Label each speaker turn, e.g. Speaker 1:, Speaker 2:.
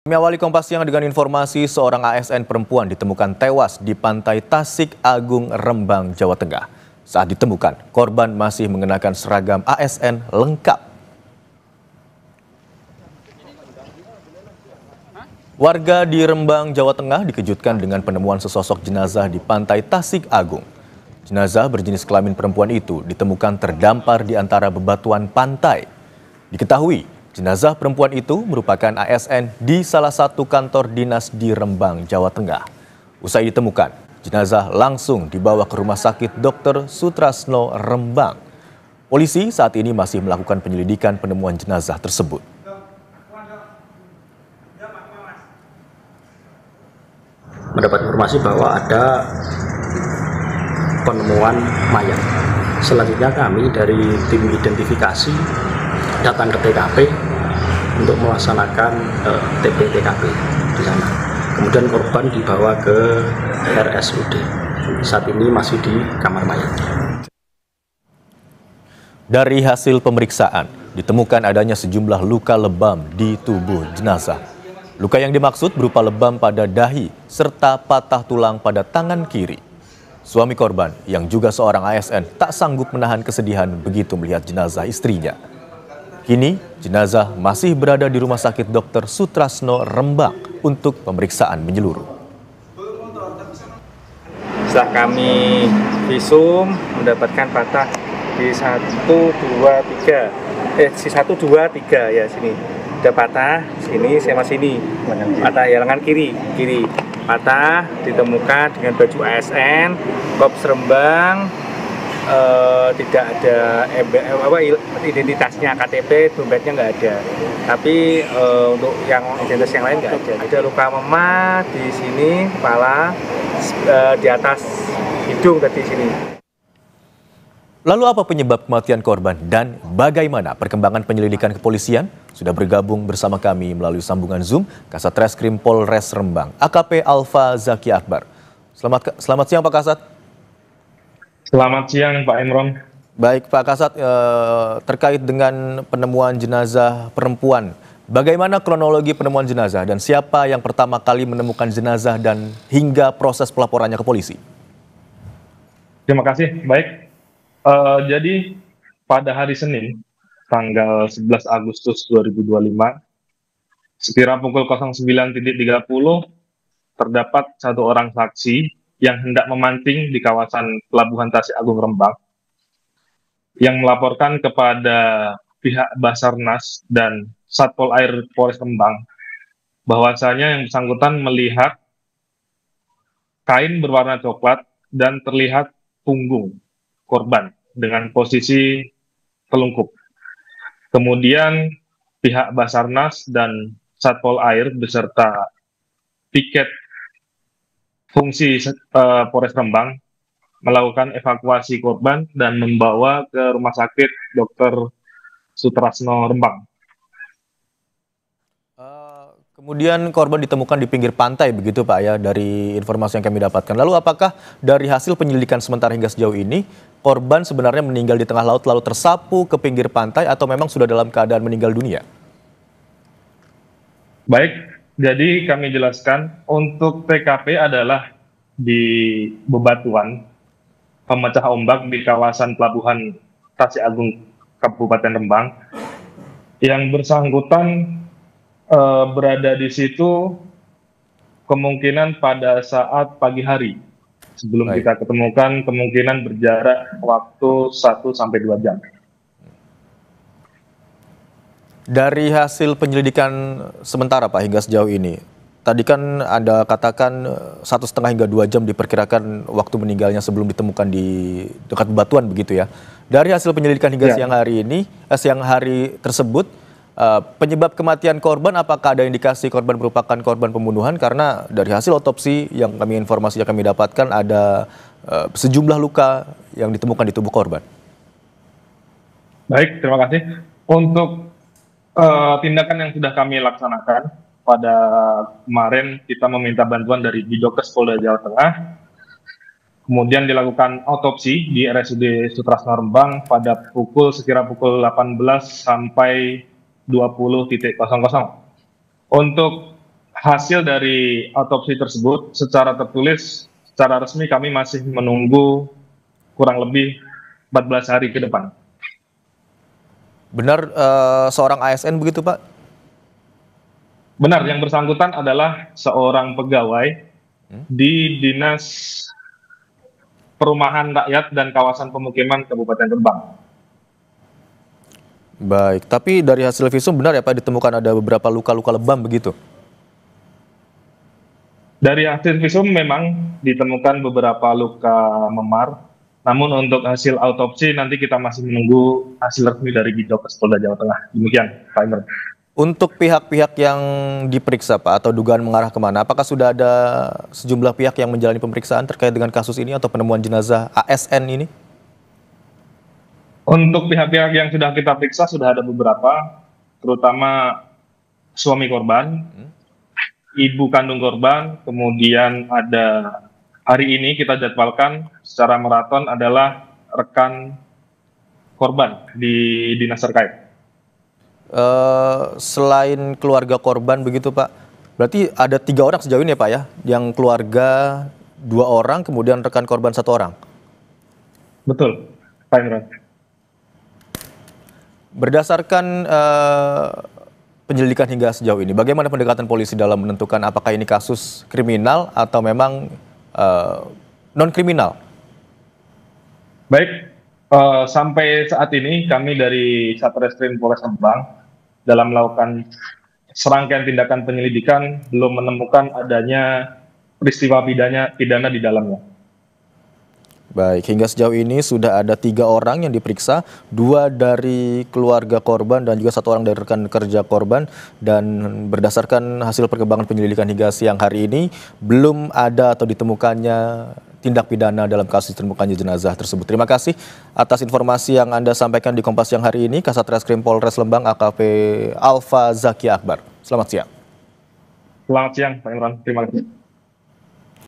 Speaker 1: Kami awali Kompas Siang dengan informasi seorang ASN perempuan ditemukan tewas di pantai Tasik Agung, Rembang, Jawa Tengah. Saat ditemukan, korban masih mengenakan seragam ASN lengkap. Warga di Rembang, Jawa Tengah dikejutkan dengan penemuan sesosok jenazah di pantai Tasik Agung. Jenazah berjenis kelamin perempuan itu ditemukan terdampar di antara bebatuan pantai. Diketahui, jenazah perempuan itu merupakan ASN di salah satu kantor dinas di Rembang, Jawa Tengah. Usai ditemukan, jenazah langsung dibawa ke Rumah Sakit Dr. Sutrasno Rembang. Polisi saat ini masih melakukan penyelidikan penemuan jenazah tersebut.
Speaker 2: Mendapat informasi bahwa ada penemuan mayat. Selanjutnya kami dari tim identifikasi datang ke TKP untuk melaksanakan TP-TKP di sana. Kemudian korban dibawa ke RSUD. Saat ini masih di kamar mayat.
Speaker 1: Dari hasil pemeriksaan, ditemukan adanya sejumlah luka lebam di tubuh jenazah. Luka yang dimaksud berupa lebam pada dahi serta patah tulang pada tangan kiri. Suami korban yang juga seorang ASN tak sanggup menahan kesedihan begitu melihat jenazah istrinya. Kini, jenazah masih berada di Rumah Sakit Dr. Sutrasno Rembang untuk pemeriksaan menyeluruh.
Speaker 3: Setelah kami visum mendapatkan patah di 1, 2, 3. Si 1, 2, 3 ya sini. Ada patah sini sama sini. Patah ya lengan kiri. Patah ditemukan dengan baju ASN, Korps Rembang. Tidak ada identitasnya, KTP, dompetnya nggak ada. Tapi untuk yang identitas yang lain nggak ada. Ada luka memar di sini, kepala, di atas hidung tadi sini.
Speaker 1: Lalu apa penyebab kematian korban dan bagaimana perkembangan penyelidikan kepolisian? Sudah bergabung bersama kami melalui sambungan Zoom Kasat Reskrim Polres Rembang, AKP Alfa Zaki Akbar. Selamat siang Pak Kasat.
Speaker 4: Selamat siang Pak Imron.
Speaker 1: Baik Pak Kasat, terkait dengan penemuan jenazah perempuan, bagaimana kronologi penemuan jenazah dan siapa yang pertama kali menemukan jenazah dan hingga proses pelaporannya ke polisi?
Speaker 4: Terima kasih. Baik, jadi pada hari Senin, tanggal 11 Agustus 2025, sekira pukul 09.30, terdapat satu orang saksi yang hendak memancing di kawasan Pelabuhan Tasik Agung Rembang, yang melaporkan kepada pihak Basarnas dan Satpol Air Polres Rembang bahwasanya yang bersangkutan melihat kain berwarna coklat dan terlihat punggung korban dengan posisi telungkup. Kemudian pihak Basarnas dan Satpol Air beserta piket fungsi Polres Rembang melakukan evakuasi korban dan membawa ke Rumah Sakit Dr. Sutrasno Rembang.
Speaker 1: Kemudian korban ditemukan di pinggir pantai begitu Pak ya, dari informasi yang kami dapatkan. Lalu apakah dari hasil penyelidikan sementara hingga sejauh ini korban sebenarnya meninggal di tengah laut lalu tersapu ke pinggir pantai atau memang sudah dalam keadaan meninggal dunia?
Speaker 4: Baik, jadi kami jelaskan untuk TKP adalah di bebatuan pemecah ombak di kawasan Pelabuhan Tasik Agung Kabupaten Rembang. Yang bersangkutan berada di situ kemungkinan pada saat pagi hari. Sebelum kita ketemukan, kemungkinan berjarak waktu 1-2 jam.
Speaker 1: Dari hasil penyelidikan sementara Pak hingga sejauh ini, tadi kan Anda katakan 1,5 hingga 2 jam diperkirakan waktu meninggalnya sebelum ditemukan di dekat bebatuan begitu ya. Dari hasil penyelidikan hingga siang hari tersebut, penyebab kematian korban apakah ada indikasi korban merupakan korban pembunuhan? Karena dari hasil otopsi yang informasi yang kami dapatkan ada sejumlah luka yang ditemukan di tubuh korban.
Speaker 4: Baik, terima kasih. Untuk tindakan yang sudah kami laksanakan pada kemarin, kita meminta bantuan dari Bidokes Polda Jawa Tengah, kemudian dilakukan otopsi di RSUD Sutrasno Rembang pada sekira pukul 18 sampai 20.00. Untuk hasil dari autopsi tersebut secara tertulis, secara resmi kami masih menunggu kurang lebih 14 hari ke depan.
Speaker 1: Benar seorang ASN begitu Pak?
Speaker 4: Benar, yang bersangkutan adalah seorang pegawai di Dinas Perumahan Rakyat dan Kawasan Pemukiman Kabupaten Rembang.
Speaker 1: Baik, tapi dari hasil visum benar ya Pak ditemukan ada beberapa luka-luka lebam begitu?
Speaker 4: Dari hasil visum memang ditemukan beberapa luka memar, namun untuk hasil autopsi nanti kita masih menunggu hasil resmi dari Bidokes Polda Jawa Tengah. Demikian, Pak Imran.
Speaker 1: Untuk pihak-pihak yang diperiksa Pak atau dugaan mengarah kemana, apakah sudah ada sejumlah pihak yang menjalani pemeriksaan terkait dengan kasus ini atau penemuan jenazah ASN ini?
Speaker 4: Untuk pihak-pihak yang sudah kita periksa sudah ada beberapa, terutama suami korban, ibu kandung korban, kemudian ada hari ini kita jadwalkan secara maraton adalah rekan korban di dinas terkait.
Speaker 1: Selain keluarga korban begitu Pak, berarti ada 3 orang sejauh ini ya Pak ya, yang keluarga 2 orang, kemudian rekan korban 1 orang?
Speaker 4: Betul, Pak Imran.
Speaker 1: Berdasarkan penyelidikan hingga sejauh ini, bagaimana pendekatan polisi dalam menentukan apakah ini kasus kriminal atau memang non-kriminal?
Speaker 4: Baik, sampai saat ini kami dari Satreskrim Polres Rembang dalam melakukan serangkaian tindakan penyelidikan belum menemukan adanya peristiwa pidana di dalamnya.
Speaker 1: Baik, hingga sejauh ini sudah ada 3 orang yang diperiksa, 2 dari keluarga korban dan juga 1 orang dari rekan kerja korban. Dan berdasarkan hasil perkembangan penyelidikan hingga siang hari ini, belum ada atau ditemukannya tindak pidana dalam kasus ditemukannya jenazah tersebut. Terima kasih atas informasi yang Anda sampaikan di Kompas Siang hari ini, Kasat Reskrim Polres Lembang AKP Alfa Zaki Akbar. Selamat siang.
Speaker 4: Selamat siang, Pak Imran. Terima kasih.